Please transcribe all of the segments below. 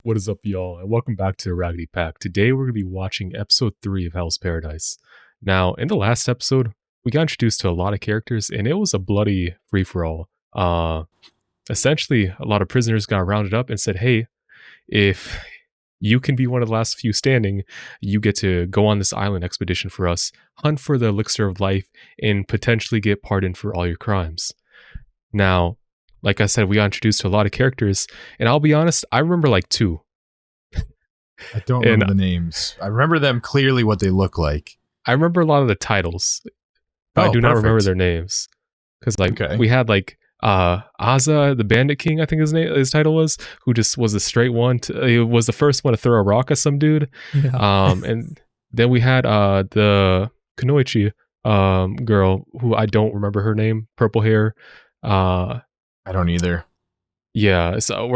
What is up, y'all? And welcome back to Raggedy Pack. Today we're going to be watching episode 3 of Hell's Paradise. Now, in the last episode, we got introduced to a lot of characters, and it was a bloody free-for-all. Essentially, a lot of prisoners got rounded up and said, hey, if you can be one of the last few standing, you get to go on this island expedition for us, hunt for the elixir of life, and potentially get pardoned for all your crimes. Now, like I said, we got introduced to a lot of characters, and I'll be honest, I remember like 2. I don't remember the names. I remember them clearly what they look like. I remember a lot of the titles, but I do not remember their names. Because we had Aza, the Bandit King, I think his title was, who just was a straight one. He was the first one to throw a rock at some dude. Yeah. And then we had the Kunoichi girl, who I don't remember her name, purple hair. I don't either. Yeah, so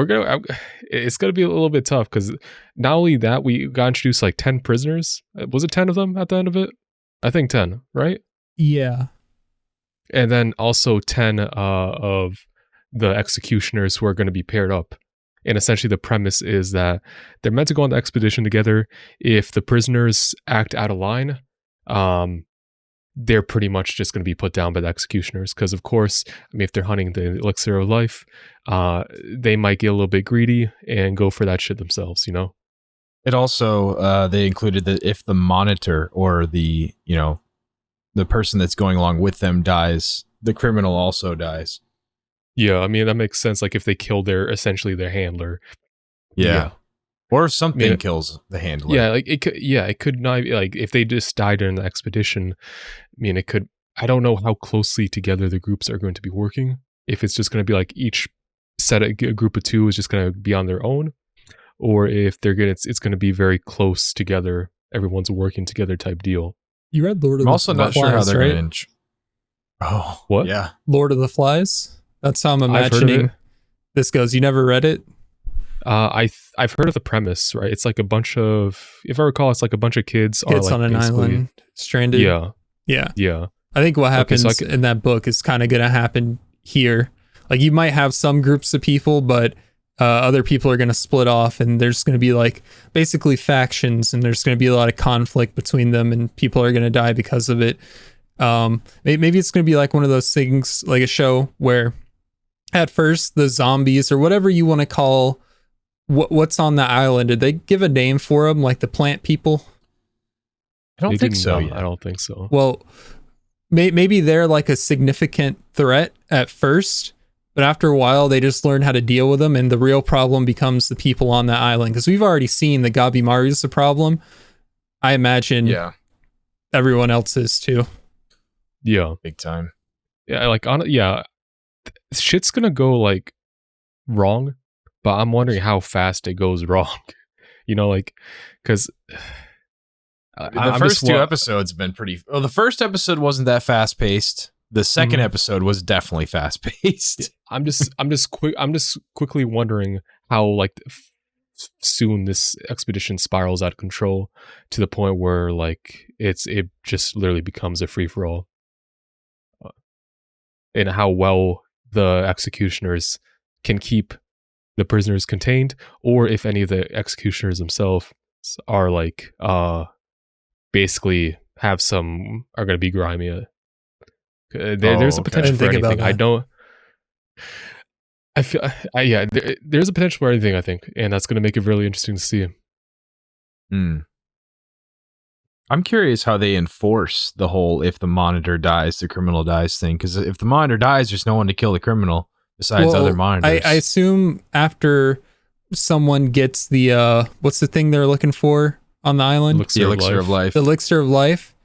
it's gonna be a little bit tough because not only that, we got introduced like 10 prisoners. Was it 10 of them at the end of it? I think 10, right? Yeah. And then also 10 of the executioners who are going to be paired up. And essentially the premise is that they're meant to go on the expedition together. If the prisoners act out of line, they're pretty much just going to be put down by the executioners. Because, of course, I mean, if they're hunting the elixir of life, they might get a little bit greedy and go for that shit themselves, you know? It also, they included that if the monitor or the person that's going along with them dies, the criminal also dies. Yeah, I mean, that makes sense. Like, if they kill essentially their handler. Yeah. Or something kills the handler. Yeah, it could not be, like, if they just died during the expedition, I mean, it could, I don't know how closely together the groups are going to be working. If it's just going to be like each a group of 2 is just going to be on their own, or if it's going to be very close together, everyone's working together type deal. You read Lord of the Flies? I'm also not sure how they're right? going to... Oh, what? Yeah. Lord of the Flies? That's how I'm imagining this goes. You never read it? I've heard of the premise, right? It's like a bunch of, if I recall, it's like a bunch of kids are like on an island, stranded. Yeah. I think what happens in that book is kind of going to happen here. Like, you might have some groups of people, but other people are going to split off, and there's going to be like basically factions, and there's going to be a lot of conflict between them, and people are going to die because of it. Maybe it's going to be like one of those things, like a show where at first the zombies or whatever you want to call what's on the island, did they give a name for them, like the plant people? I don't think so. I don't think so. Well, maybe they're like a significant threat at first, but after a while they just learn how to deal with them, and the real problem becomes the people on the island. Because we've already seen the Gabimaru's a problem. I imagine everyone else is too. Yeah. Big time. Yeah, shit's gonna go like wrong, but I'm wondering how fast it goes wrong. You know, like, because the first 2 episodes have been pretty... Well, the first episode wasn't that fast paced. The second episode was definitely fast paced. I'm just quickly wondering how like soon this expedition spirals out of control to the point where like it just literally becomes a free for all, and how well the executioners can keep the prisoners contained, or if any of the executioners themselves are like basically are going to be grimy. There's a potential for anything. There's a potential for anything, I think, and that's going to make it really interesting to see. I'm curious how they enforce the whole if the monitor dies, the criminal dies thing, because if the monitor dies, there's no one to kill the criminal besides other monitors. I assume after someone gets the what's the thing they're looking for on the island? The elixir of life. The elixir of life,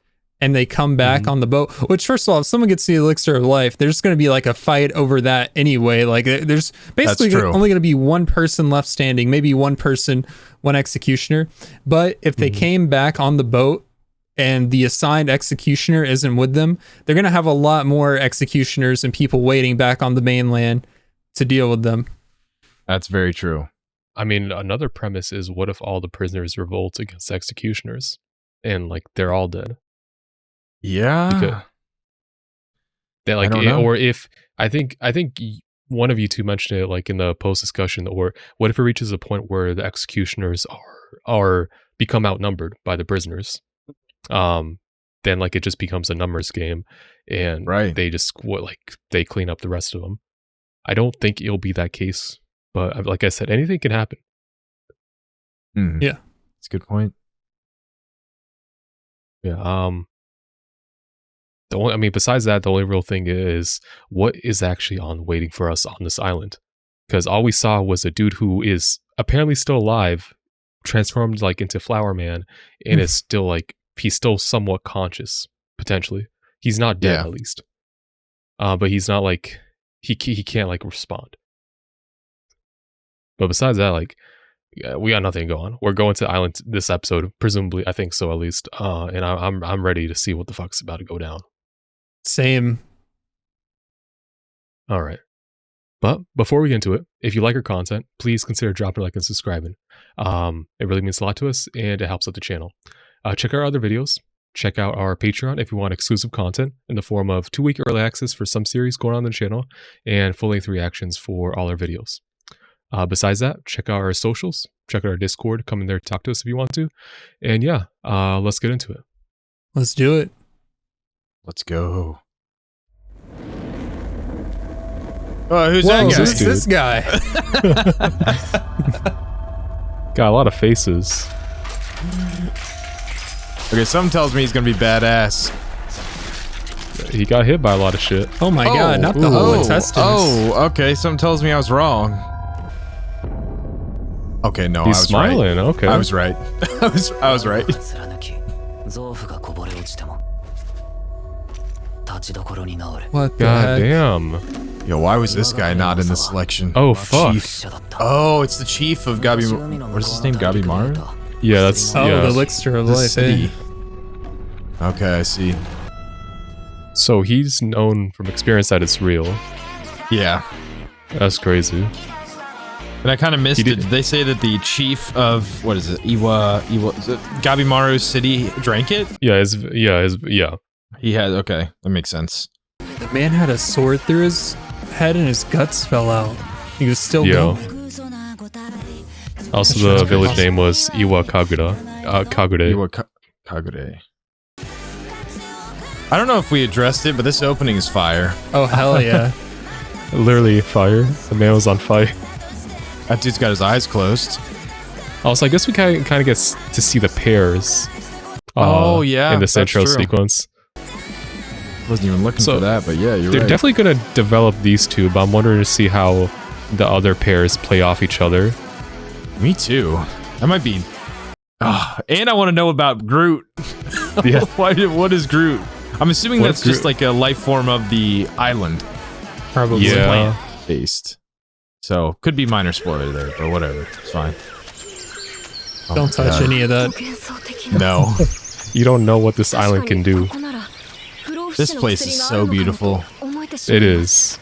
and they come back on the boat. Which, first of all, if someone gets the elixir of life, there's going to be like a fight over that anyway. Like, there's basically only going to be one person left standing, maybe one person, one executioner. But if they came back on the boat and the assigned executioner isn't with them, they're going to have a lot more executioners and people waiting back on the mainland to deal with them. That's very true. I mean, another premise is, what if all the prisoners revolt against executioners and like they're all dead? Yeah. They're like, or if I think one of you two mentioned it like in the post discussion, or what if it reaches a point where the executioners are become outnumbered by the prisoners? Then like it just becomes a numbers game, and they just they clean up the rest of them. I don't think it'll be that case, but like I said, anything can happen. Yeah, it's a good point. Yeah. Besides that, the only real thing is what is actually waiting for us on this island, because all we saw was a dude who is apparently still alive, transformed like into Flower Man, and is still like he's still somewhat conscious potentially. He's not dead at least, but he's not like he can't like respond. But besides that, like we got nothing going on. We're going to the island this episode, presumably. I think so at least. And I'm ready to see what the fuck's about to go down. Same. All right. But before we get into it, if you like our content, please consider dropping a like and subscribing. It really means a lot to us, and it helps out the channel. Check out our other videos. Check out our Patreon if you want exclusive content in the form of 2-week early access for some series going on the channel, and full-length reactions for all our videos. Besides that, check out our socials. Check out our Discord. Come in there, talk to us if you want to. And yeah, let's get into it. Let's do it. Let's go. Oh, who's that guy? Who's this guy? Got a lot of faces. Okay, something tells me he's gonna be badass. He got hit by a lot of shit. Oh my god, not the whole intestines. Oh, okay, something tells me I was wrong. Okay, no, he's I was smiling. Right. Okay, I was right. I was right. What the god heck? damn. Yo, why was this guy not in the selection? Oh fuck. Chief. Oh, it's the chief of Gabi. What is his name? Gabimaru? Yeah, that's the elixir of life. City. Okay, I see. So he's known from experience that it's real. Yeah, that's crazy. And I kind of missed it. Did they say that the chief of what is it? Iwa is it Gabimaru City drank it? Yeah, He had okay, that makes sense. The man had a sword through his head and his guts fell out. He was still going. Also, the village name was Iwa Kagura. Kagure. Iwa Kagure. I don't know if we addressed it, but this opening is fire. Oh hell yeah! Literally fire. The man was on fire. That dude's got his eyes closed. Also, I guess we kind of get to see the pairs. Oh yeah, in this intro sequence. Wasn't even looking for that, but yeah, you're right. They're definitely gonna develop these two, but I'm wondering to see how the other pairs play off each other. Me too. That might be. And I want to know about Groot. Yeah. What is Groot? I'm assuming that's just like a life form of the island. Probably plant based. So could be minor spoiler there, but whatever. It's fine. Don't touch any of that. No. You don't know what this island can do. This place is so beautiful. It is.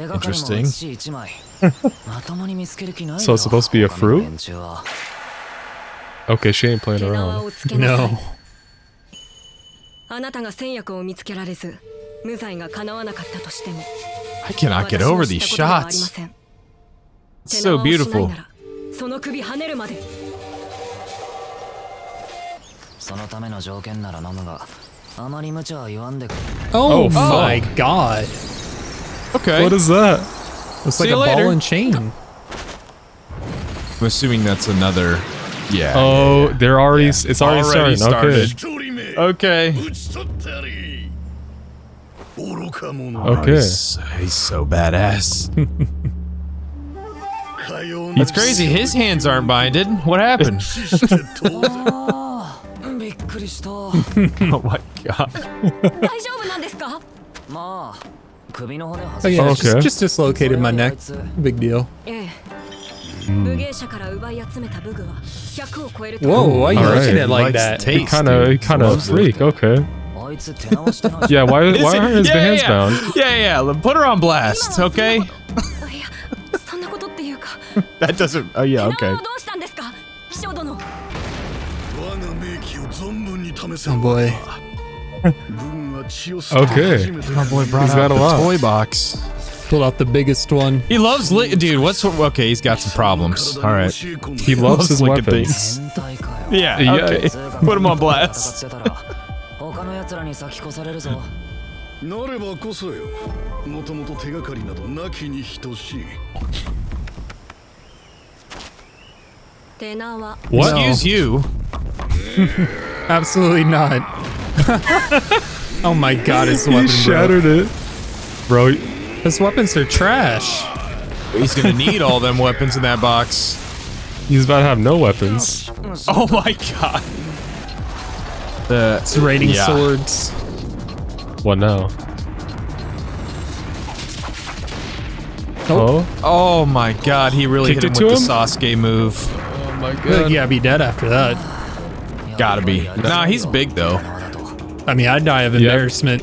Interesting. So it's supposed to be a fruit? Okay, she ain't playing around. No. I cannot get over these shots. It's so beautiful. Oh my god. Okay. What is that? Looks like a ball and chain. I'm assuming that's another. Yeah. Oh, they're already. Yeah. It's already started. Okay. Okay. He's so badass. That's crazy. His hands aren't binded. What happened? Oh my god. Oh yeah, okay. just dislocated my neck. Big deal. Whoa, why are you looking at it like that? He kind of freak. Okay. Yeah, why are his hands bound? Yeah. Put her on blast, okay? That doesn't. Oh yeah, okay. Oh boy. Okay. My boy brought out the toy box. Pull out the biggest one. He loves dude. Okay? He's got some problems. All right. He loves his weapons. Yeah. Okay. Put him on blast. What? Excuse you. Absolutely not. Oh my god, his weapon shattered it. Bro. His weapons are trash. He's gonna need all them weapons in that box. He's about to have no weapons. Oh my god. It's raining swords. What now? Oh my god, he really Kicked hit him with the Sasuke move. Oh my god. You gotta be dead after that. Gotta be. Nah, he's big though. I mean, I'd die of embarrassment.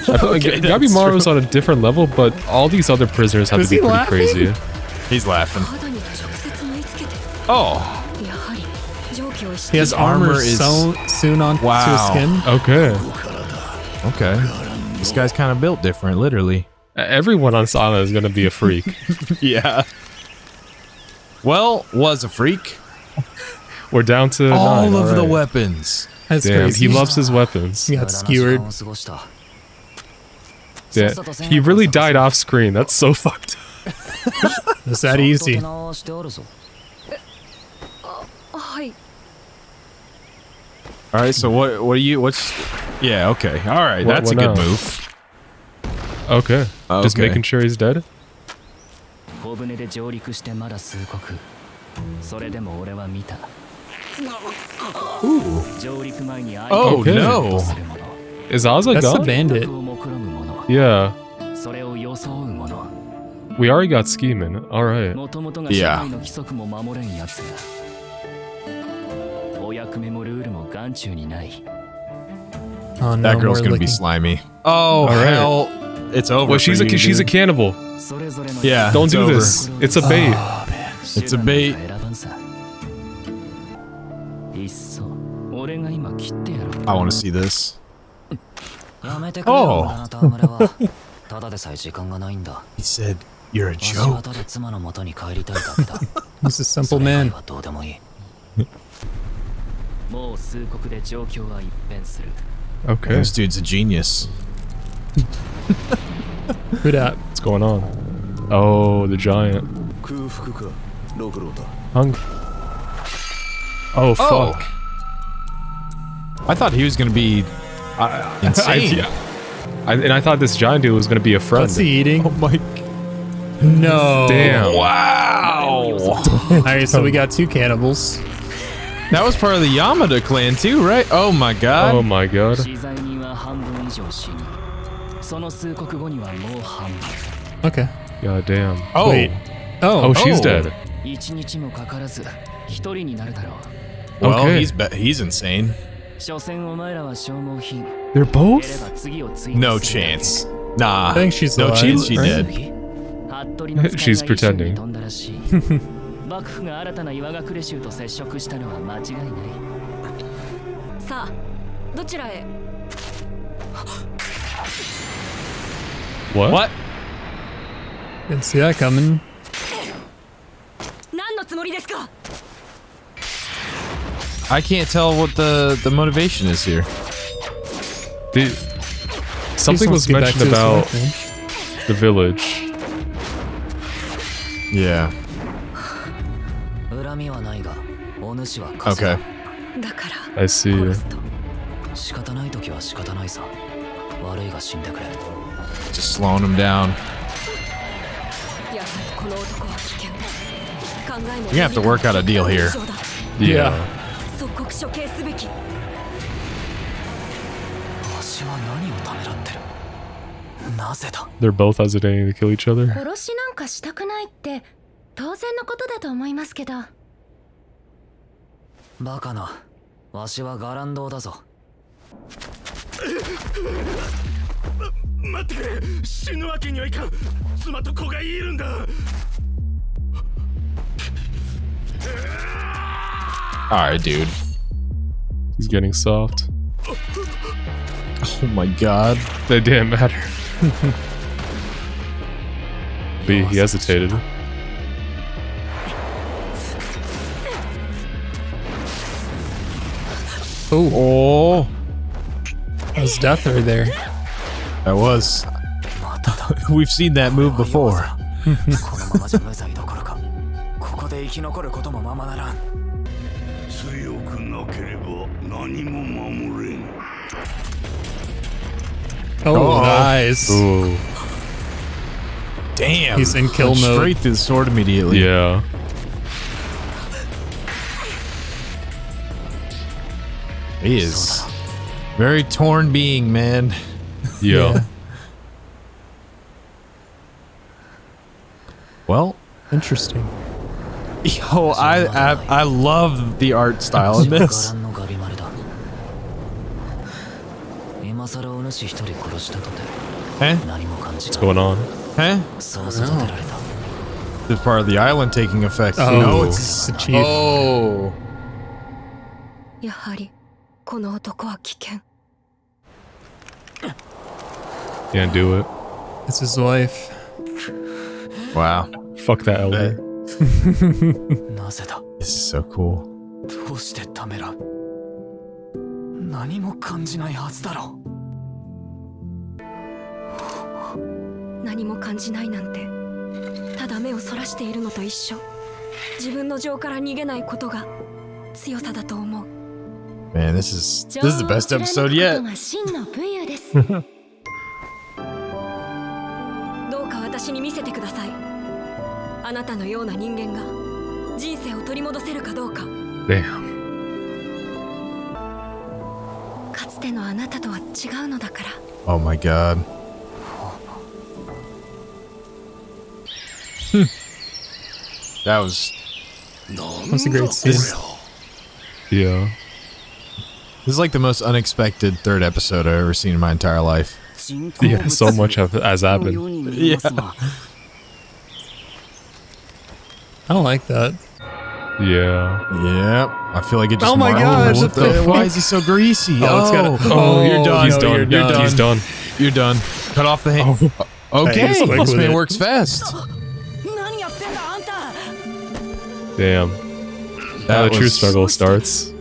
I feel like Gabimaru's on a different level, but all these other prisoners have to be pretty crazy. He's laughing. Oh. He has armor sewn onto his skin. Okay. Okay. This guy's kind of built different, literally. Everyone on Sana is going to be a freak. Yeah. Well, was a freak. We're down to all 9. of the weapons. That's Damn, crazy. he loves his weapons. He got skewered. Yeah, he really died off screen. That's so fucked up. It's that easy. All right, so what's yeah, okay. All right, that's a good move. Okay. Just making sure he's dead. Ooh. Oh okay. No. Is Aza That's gone? the bandit. Yeah. We already got scheming. All right. Yeah. Oh, no, that girl's gonna be slimy. Oh hell! It's over. Well, she's a cannibal. Yeah. Don't do over. this. It's a bait. Oh, man. It's a bait. I want to see this. Oh. He said, "You're a joke." He's a simple man. Okay. This dude's a genius. Who dat? What's going on? Oh, the giant. Oh, fuck. I thought he was going to be insane. I thought this giant dude was going to be a friend. What's he eating? Oh my... No. Damn. Wow. Alright, so we got 2 cannibals. That was part of the Yamada clan too, right? Oh my god. Oh my god. Okay. God damn. Oh. Wait. Oh, she's dead. Well, okay. he's insane. They're both? No chance. Nah. I think she's no alive, chance she right? did. She's pretending. What? Didn't see that coming. I can't tell what the motivation is here. Something was mentioned about the village. Yeah. Okay. I see. Just slowing him down. You're gonna have to work out a deal here. Yeah. They're both hesitating to kill each other. Alright, dude. He's getting soft. Oh my god. That didn't matter. But he hesitated. Oh. That was death right there. That was. We've seen that move before. Oh, nice. Ooh. Damn. He's in kill mode. Straight through the sword immediately. Yeah. He is very torn being, man. Yeah. Well, interesting. Yo, I love the art style in this. Huh? What's going on? Huh? This part of the island taking effect. Oh, no, it's a chief. Oh. Can't do it. It's his wife. Wow. Fuck that elder. This is so cool. Man, this is the best episode yet. Damn. Oh my god. That was a great scene. Yeah. This is like the most unexpected third episode I've ever seen in my entire life. Yeah, so much has happened. Yeah. I don't like that. Yeah. Yeah. I feel like it just. Oh my god! What the, why is he so greasy? Oh, it's gotta, you're done. He's done. You're done. He's done. You're done. Cut off the hand. Okay. This man works fast. Damn. Now the true struggle starts.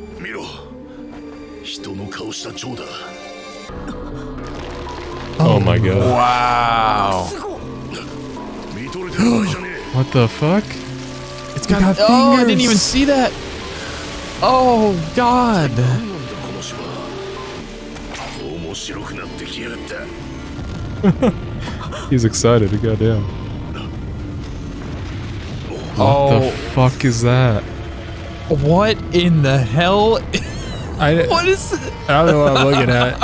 Oh my god. Wow. What the fuck? It's got fingers. Oh, I didn't even see that. Oh god. He's excited. Goddamn. What the fuck is that? What in the hell? What is it? I don't know what I'm looking at.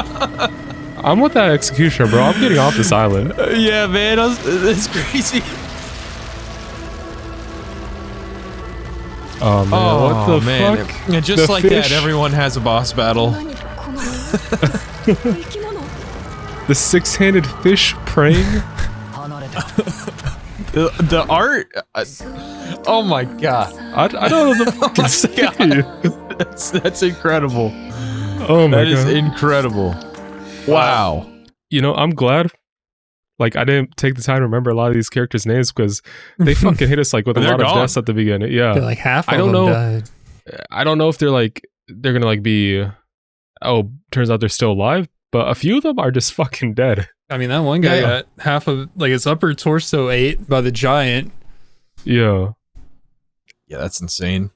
I'm with that executioner, bro. I'm getting off this island. Yeah, man. It's crazy. Oh man, what the fuck? And just the like fish. that, everyone has a boss battle. The six-handed fish praying. The art. Oh my god. I don't know the fuck to say. That's incredible. Oh my god. That is incredible. Wow. You know, I'm glad. Like, I didn't take the time to remember a lot of these characters' names because they fucking hit us like with a lot of deaths at the beginning. Yeah, like half of them died. I don't know if they're gonna like be. Oh, turns out they're still alive, but a few of them are just fucking dead. I mean, that one guy got half of like his upper torso ate by the giant. Yeah. Yeah, that's insane.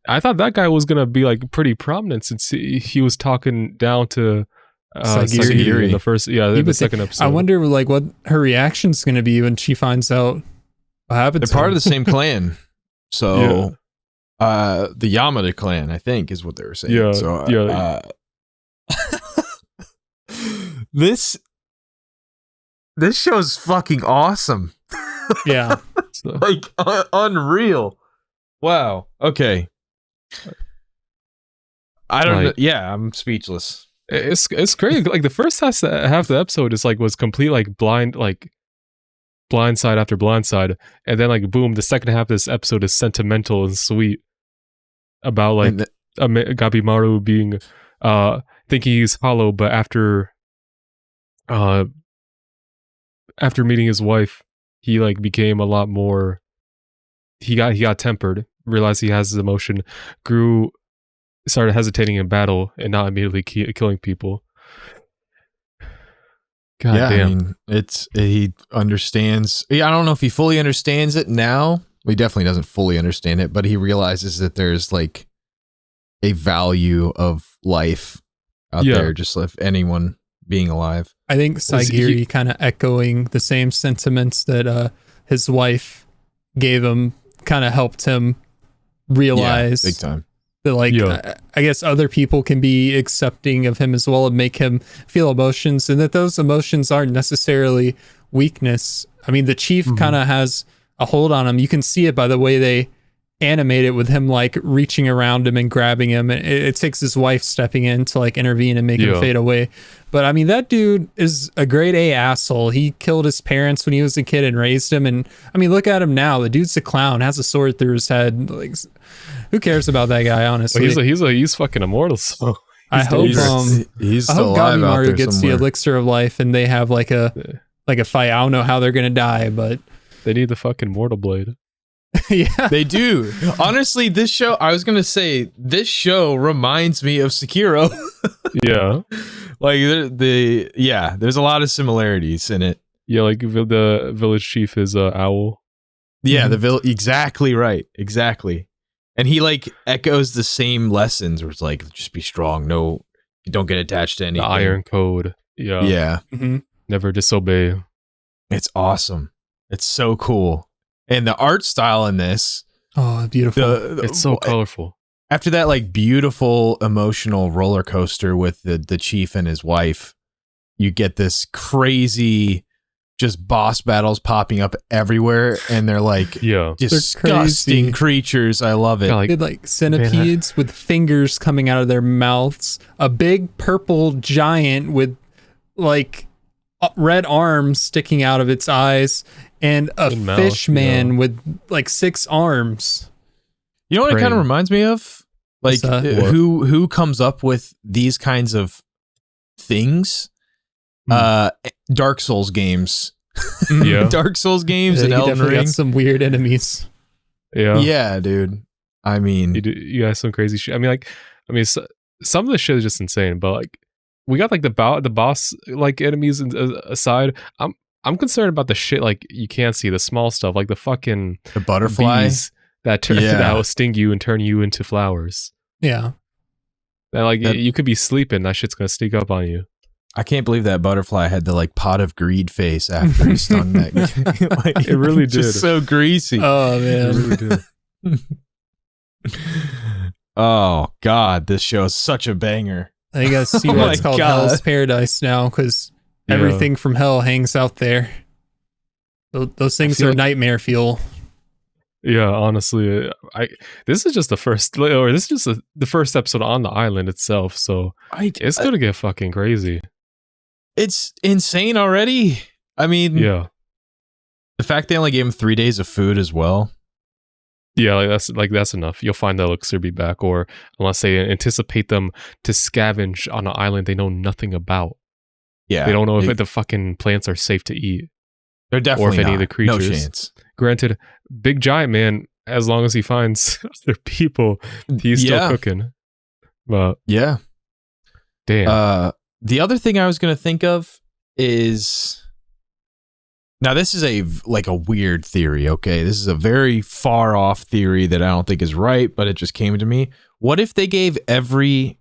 I thought that guy was gonna be like pretty prominent since he was talking down to Sagiri in the first, the second episode. I wonder like what her reaction's gonna be when she finds out what happened. They're part of the same clan, so the Yamada clan, I think, is what they were saying. Yeah, so, this show's fucking awesome. Yeah, like unreal. Wow. Okay. I don't know. Yeah, I'm speechless. It's crazy. Like the first half of the episode is was complete blindside after blindside, and then boom, the second half of this episode is sentimental and sweet about Gabimaru being thinking he's hollow, but after after meeting his wife, he like became a lot more. He got tempered, realized he has his emotion, started hesitating in battle and not immediately killing people. God damn. I mean, he understands. Yeah, I don't know if he fully understands it now. He definitely doesn't fully understand it, but he realizes that there's like a value of life out there, just like anyone being alive. I think Saigiri kind of echoing the same sentiments that his wife gave him, kind of helped him realize big time. That like I guess other people can be accepting of him as well and make him feel emotions, and that those emotions aren't necessarily weakness. I mean, the chief kind of has a hold on him. You can see it by the way they animate it with him like reaching around him and grabbing him. It takes his wife stepping in to like intervene and make him fade away. But I mean, that dude is a grade A asshole. He killed his parents when he was a kid and raised him. And I mean, look at him now. The dude's a clown, has a sword through his head. Like, who cares about that guy? Honestly, he's fucking immortal. So I hope he's still alive out there gets somewhere. the elixir of life and they have like a fight. I don't know how they're gonna die, but they need the fucking mortal blade. Yeah, they do. Honestly, this show, I was gonna say, this show reminds me of Sekiro. Yeah, like there's a lot of similarities in it. Yeah, like the village chief is owl. Yeah, exactly right, exactly. And he like echoes the same lessons, where it's like, just be strong. No, you don't get attached to anything. The iron code. Yeah. Never disobey. It's awesome. It's so cool. And the art style in this, beautiful. It's so colorful. After that like beautiful emotional roller coaster with the chief and his wife, you get this crazy just boss battles popping up everywhere, and they're like disgusting creatures. I love it. They're like centipedes with fingers coming out of their mouths, a big purple giant with like red arms sticking out of its eyes, and a fish man with like 6 arms. You know what it kind of reminds me of? Like who comes up with these kinds of things? Dark Souls games. Dark Souls games and Elden Ring. Got some weird enemies. Yeah, dude. I mean, you got some crazy shit. I mean, some of the shit is just insane. But like, we got like the boss like enemies aside. I'm concerned about the shit like you can't see, the small stuff, like the butterflies that will sting you and turn you into flowers. Yeah. And you could be sleeping, that shit's gonna sneak up on you. I can't believe that butterfly had the like pot of greed face after he stung that guy. Like, it really did. Just so greasy. Oh man. It really did. Oh God, this show is such a banger. I think I see what's called Hell's Paradise now, because everything from hell hangs out there. Those things are nightmare fuel. Yeah, honestly, this is just the first episode on the island itself, so it's gonna get fucking crazy. It's insane already. I mean, the fact they only gave him 3 days of food as well. Yeah, that's enough. You'll find the elixir be back, or unless they anticipate them to scavenge on an island they know nothing about. Yeah, they don't know if the fucking plants are safe to eat. They're definitely or if any of the creatures. No chance. Granted, Big Giant Man, as long as he finds other people, he's still cooking. But yeah, damn. The other thing I was going to think of is, now this is a weird theory. Okay, this is a very far off theory that I don't think is right, but it just came to me. What if they gave every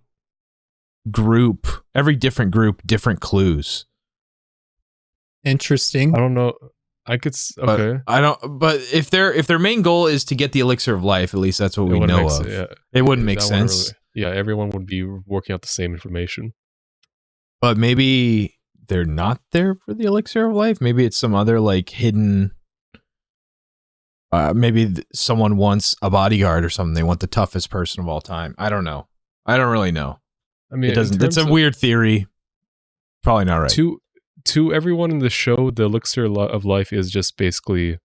different group, different clues? Interesting. I don't know. Okay. But if their main goal is to get the elixir of life, at least that's what we know of. It wouldn't make sense. Everyone would be working out the same information. But maybe they're not there for the elixir of life. Maybe it's some other like hidden. Maybe someone wants a bodyguard or something. They want the toughest person of all time. I don't know. I don't really know. I mean, it doesn't. It's a weird theory. Probably not right. To everyone in the show, the elixir of life is just basically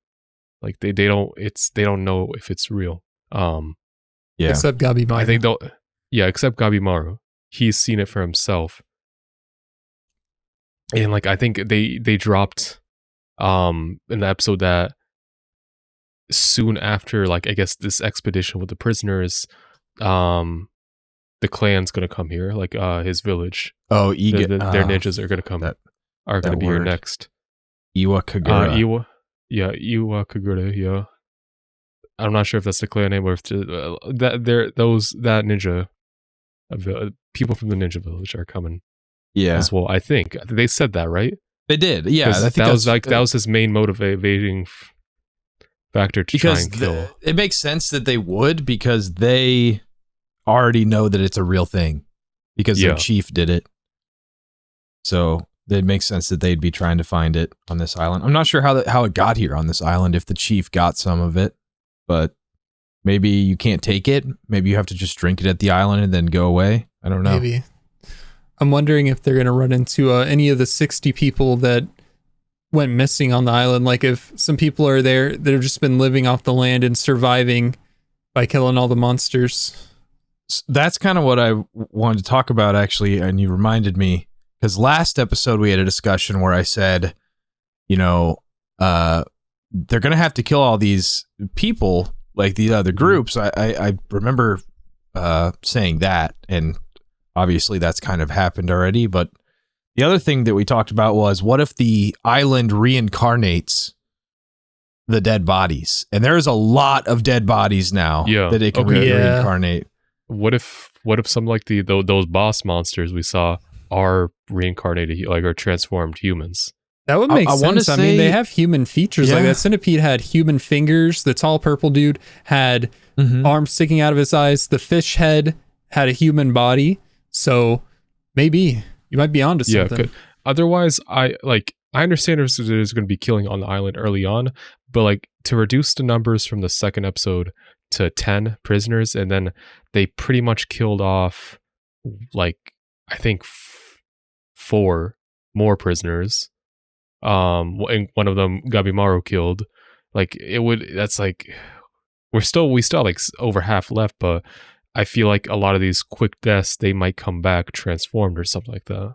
like they don't know if it's real. Except Gabimaru. I think they'll. Yeah, except Gabimaru. He's seen it for himself. And like I think they dropped in the episode that soon after, like, I guess this expedition with the prisoners, the clan's gonna come here, like his village. Oh, their ninjas are gonna come. Are gonna be here next. Iwakagura. Iwakagura. Yeah. I'm not sure if that's the clan name or if that ninja, people from the ninja village are coming. Yeah, as well. I think they said that, right? They did. Yeah, I think that was his main motivating factor to try and kill. It makes sense that they would, because they already know that it's a real thing because their chief did it. So it makes sense that they'd be trying to find it on this island. I'm not sure how it got here on this island, if the chief got some of it, but maybe you can't take it. Maybe you have to just drink it at the island and then go away. I don't know. Maybe. I'm wondering if they're going to run into any of the 60 people that went missing on the island. Like if some people are there that have just been living off the land and surviving by killing all the monsters. That's kind of what I wanted to talk about, actually. And you reminded me, because last episode we had a discussion where I said, they're going to have to kill all these people, like the other groups. I remember saying that, and obviously that's kind of happened already. But the other thing that we talked about was, what if the island reincarnates the dead bodies? And there's a lot of dead bodies now that it can reincarnate. What if some like those boss monsters we saw are reincarnated, like, or transformed humans? That would make sense. I mean, they have human features. Like that centipede had human fingers. The tall purple dude had arms sticking out of his eyes. The fish head had a human body. So maybe you might be onto something. Otherwise, I understand there's going to be killing on the island early on, but like to reduce the numbers from the second episode to 10 prisoners, and then they pretty much killed off, like, I think 4 more prisoners. And one of them Gabimaru killed. Like that's like we still have like over half left, but I feel like a lot of these quick deaths, they might come back transformed or something like that.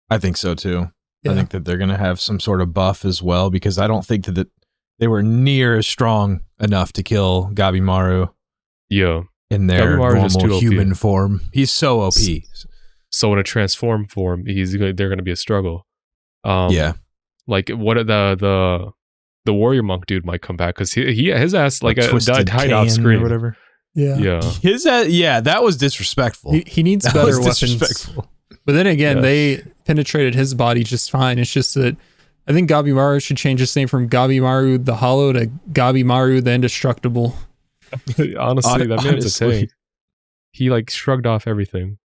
I think so too. Yeah. I think that they're going to have some sort of buff as well, because I don't think that they were near as strong enough to kill Gabimaru. Yeah. In their normal human form. He's so OP. So in a transformed form, they're going to be a struggle. Like what the warrior monk dude might come back, because his ass like died off screen or whatever. Yeah. His that was disrespectful. He needs better weapons. But then again, they penetrated his body just fine. It's just that I think Gabimaru should change his name from Gabimaru the Hollow to Gabimaru the Indestructible. Honestly, that man's a tank. He like shrugged off everything.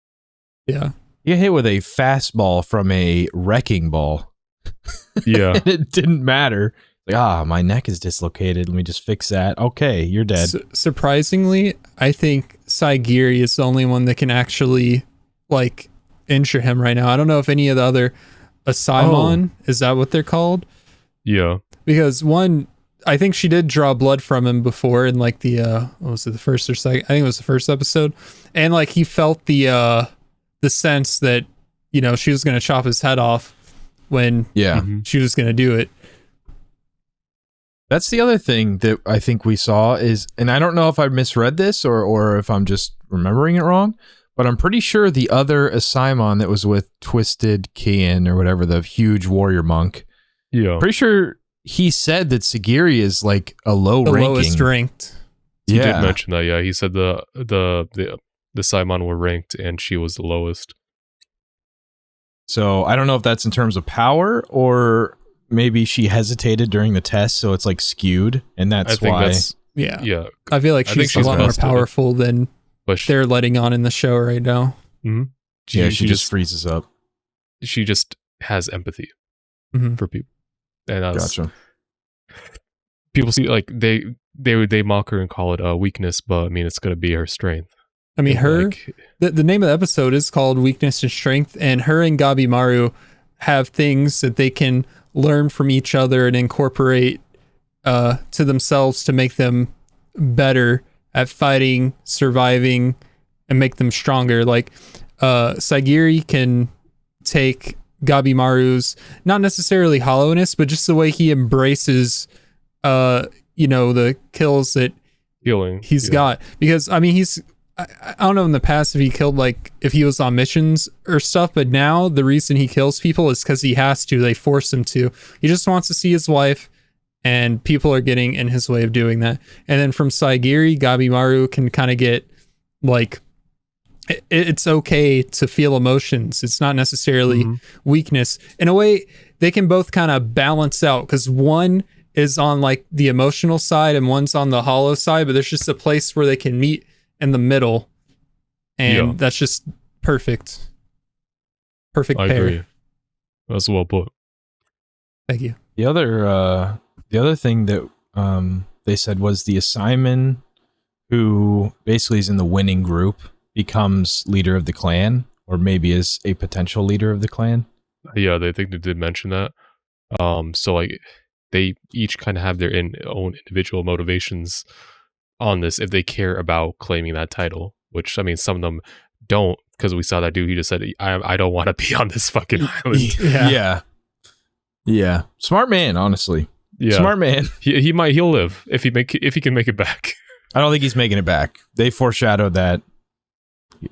Yeah. He got hit with a fastball from a wrecking ball. Yeah. And it didn't matter. Like, my neck is dislocated. Let me just fix that. Okay, you're dead. Surprisingly, I think Saigiri is the only one that can actually like injure him right now. I don't know if any of the other Asaimon, is that what they're called? Yeah. Because one, I think she did draw blood from him before in like the what was it, the first or second? I think it was the first episode. And like he felt the sense that, she was going to chop his head off when she was going to do it. That's the other thing that I think we saw is, and I don't know if I misread this or if I'm just remembering it wrong, but I'm pretty sure the other Asaimon that was with Twisted Kian or whatever, the huge warrior monk. Yeah. Pretty sure he said that Sagiri is like a low ranking. The lowest ranked. He did mention that, yeah. He said the Saimon were ranked and she was the lowest. So I don't know if that's in terms of power, or maybe she hesitated during the test, so it's like skewed, and that's why. Yeah. I feel like she's a lot more powerful than they're letting on in the show right now. Mm-hmm. She just freezes up. She just has empathy for people, and gotcha. People see like they mock her and call it a weakness, but I mean it's going to be her strength. I mean, the name of the episode is called Weakness and Strength, and her and Gabimaru have things that they can learn from each other and incorporate to themselves to make them better at fighting, surviving, and make them stronger. Like Saigiri can take Gabimaru's not necessarily hollowness, but just the way he embraces, the kills that he's got. Because I mean, I don't know in the past if he killed if he was on missions or stuff, but now the reason he kills people is because he has to. They force him to. He just wants to see his wife, and people are getting in his way of doing that. And then from Saigiri, Gabimaru can kind of get it's okay to feel emotions. It's not necessarily weakness. In a way, they can both kind of balance out because one is on the emotional side and one's on the hollow side, but there's just a place where they can meet in the middle, and that's just perfect I pair. agree. That's well put. Thank you. The other thing that they said was the assignment, who basically is in the winning group, becomes leader of the clan, or maybe is a potential leader of the clan. Yeah, they think they did mention that. So they each kind of have their own individual motivations on this if they care about claiming that title, which I mean some of them don't, because we saw that dude, he just said I don't want to be on this fucking island. Yeah, smart man, honestly. Smart man. He'll live if he can make it back. I don't think he's making it back. They foreshadowed that.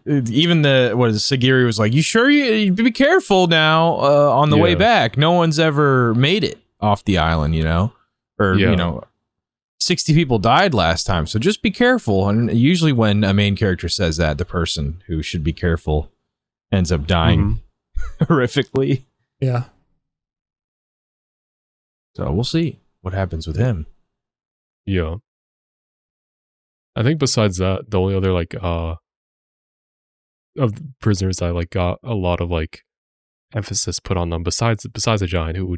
Even Sagiri was like, you sure you be careful now on the way back. No one's ever made it off the island, or 60 people died last time, so just be careful. And usually when a main character says that, the person who should be careful ends up dying horrifically. Yeah. So we'll see what happens with him. Yeah. I think besides that, the only other of the prisoners I got a lot of emphasis put on them besides the giant, who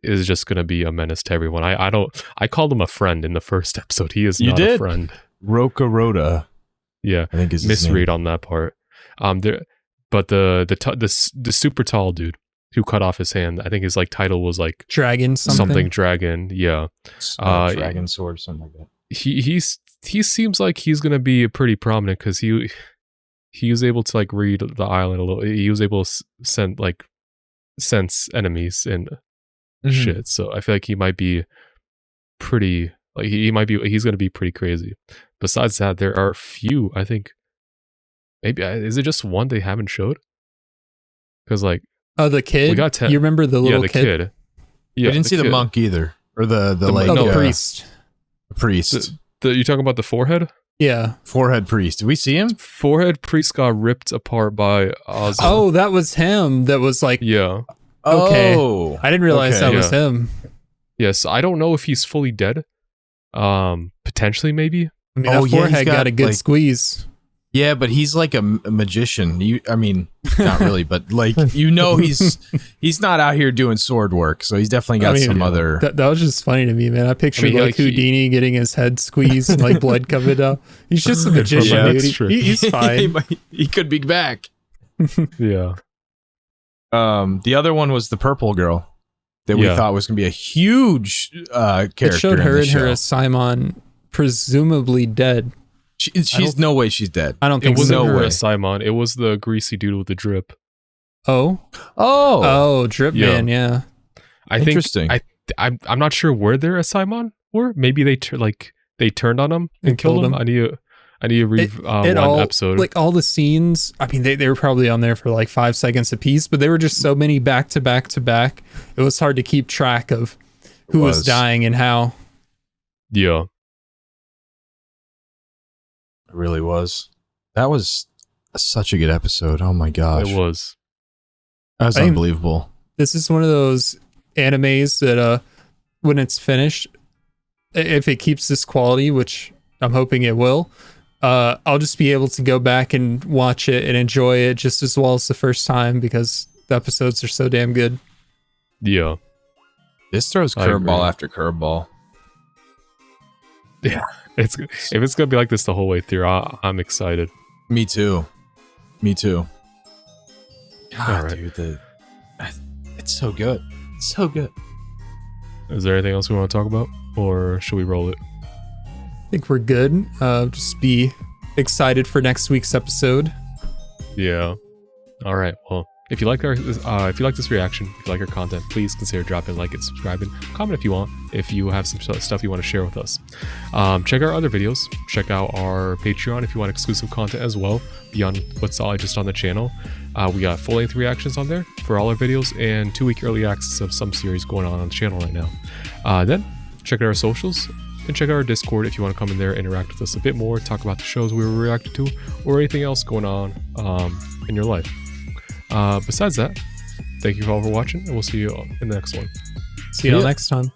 is just gonna be a menace to everyone. I called him a friend in the first episode. He is not a friend. Rokaroda. Yeah, I think is misread on that part. But the super tall dude who cut off his hand, I think his title was Dragon something dragon. Yeah, dragon sword, something like that. He seems like he's gonna be pretty prominent because he was able to read the island a little. He was able to sense enemies and shit. So I feel like he might be pretty. He's going to be pretty crazy. Besides that, there are a few. I think maybe is it just one they haven't showed? Because the kid. We got 10. You remember the little kid? Yeah, we didn't see the monk either, or the priest. The priest. You talking about the forehead? Yeah. Forehead priest. Did we see him? Forehead priest got ripped apart by Oz. Oh, that was him. That was yeah. Okay. Oh, I didn't realize that was him. Yes, I don't know if he's fully dead. Potentially, maybe. I mean, that forehead got a good squeeze. Yeah, but he's like a magician. I mean, not really, but he's not out here doing sword work, so he's definitely got some other. That was just funny to me, man. I pictured Houdini getting his head squeezed and blood coming out. He's just a magician, dude. He's fine. He could be back. Yeah. The other one was the purple girl that we thought was going to be a huge character. It showed her and her Simon presumably dead. She's no way she's dead. I don't think it wasn't so. her Simon. It was the greasy dude with the drip. Oh, drip man. Yeah. Interesting. I'm not sure where they're Simon were. Maybe they turned on him and killed him. I need to read one episode. All the scenes. I mean, they were probably on there for 5 seconds a piece, but there were just so many back to back to back. It was hard to keep track of who was dying and how. Yeah. It really was. That was such a good episode. Oh my gosh. It was. That was unbelievable. This is one of those animes that when it's finished, if it keeps this quality, which I'm hoping it will, I'll just be able to go back and watch it and enjoy it just as well as the first time because the episodes are so damn good. Yeah. This throws curveball after curveball. Yeah. If it's gonna be like this the whole way through, I'm excited. Me too. God, right. Dude, it's so good. It's so good. Is there anything else we want to talk about, or should we roll it? I think we're good. Just be excited for next week's episode. Yeah. All right. Well, If you like this reaction, if you like our content, please consider dropping a like and subscribing. Comment if you want, if you have some stuff you want to share with us. Check our other videos. Check out our Patreon if you want exclusive content as well, beyond what's all just on the channel. We got full-length reactions on there for all our videos, and 2-week early access of some series going on the channel right now. Then check out our socials, and check out our Discord if you want to come in there, interact with us a bit more, talk about the shows we were reacting to, or anything else going on in your life. Besides that, thank you all for watching, and we'll see you in the next one. See you all next time.